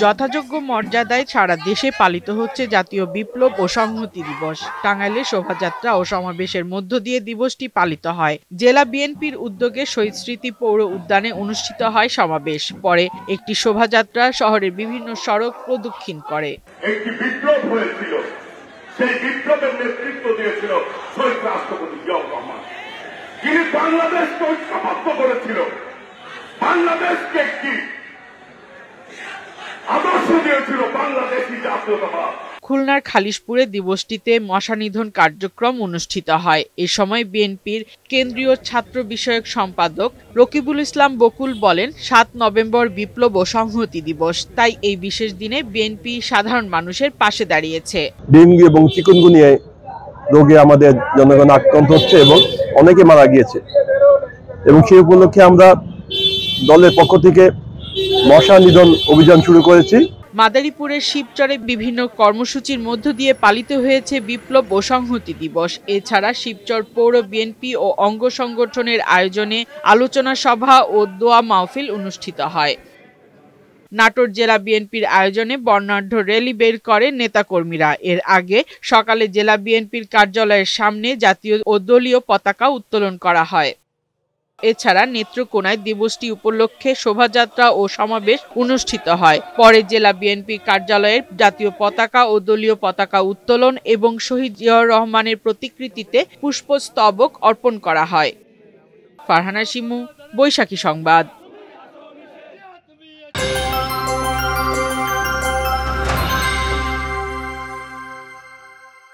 যথাযোগ্য মর্যাদায় সারা দেশে পালিত হচ্ছে জাতীয় বিপ্লব ও সংহতি দিবস। টাঙ্গাইলে শোভাযাত্রা ও সমাবেশের মধ্য দিয়ে দিবসটি পালিত হয়। জেলা বিএনপির উদ্যোগে শহীদ স্মৃতি পৌর উদ্যানে অনুষ্ঠিত হয় সমাবেশ। পরে একটি শোভাযাত্রা শহরের বিভিন্ন সড়ক প্রদক্ষিণ করে। একটি বিপ্লব হয়েছিল, সেই বিপ্লবের নেতৃত্ব দিয়েছিল শহীদ রাষ্ট্রপতি জিয়াউর রহমান। তিনি বাংলাদেশকে ঐক্যবদ্ধ করেছিল, বাংলাদেশকে একটি আদর্শ দিয়েছিল বাংলাদেশী জাতীয়তাবাদ। খুলনার খালিশপুরে দিবসটিতে মশা নিধন কার্যক্রম অনুষ্ঠিত হয়। এ সময় বিএনপির কেন্দ্রীয় ছাত্র বিষয়ক সম্পাদক রকিবুল ইসলাম বকুল বলেন, ৭ নভেম্বর বিপ্লব ও সংহতি দিবস, তাই এই বিশেষ দিনে বিএনপি সাধারণ মানুষের পাশে দাঁড়িয়েছে। ডেঙ্গু এবং চিকুনগুনিয়া রোগে আমাদের জনগণ আক্রান্ত হচ্ছে এবং অনেকে মারা গিয়েছে, এবং সেই উপলক্ষে আমরা দলের পক্ষ থেকে মশা নিধন অভিযান শুরু করেছি। মাদারীপুরের শিবচরে বিভিন্ন কর্মসূচির মধ্য দিয়ে পালিত হয়েছে বিপ্লব ও সংহতি দিবস। এছাড়া শিবচর পৌর বিএনপি ও অঙ্গ সংগঠনের আয়োজনে আলোচনা সভা ও দোয়া মাহফিল অনুষ্ঠিত হয়। নাটোর জেলা বিএনপির আয়োজনে বর্ণাঢ্য র্যালি বের করে নেতাকর্মীরা। এর আগে সকালে জেলা বিএনপির কার্যালয়ের সামনে জাতীয় ও দলীয় পতাকা উত্তোলন করা হয়। এছাড়া নেত্রকোনায় দিবসটি উপলক্ষে শোভাযাত্রা ও সমাবেশ অনুষ্ঠিত হয়। পরে জেলা বিএনপি কার্যালয়ের জাতীয় পতাকা ও দলীয় পতাকা উত্তোলন এবং শহীদ জিয়াউর রহমানের প্রতিকৃতিতে পুষ্পস্তবক অর্পণ করা হয়। ফারহানা শিমু, বৈশাখী সংবাদ।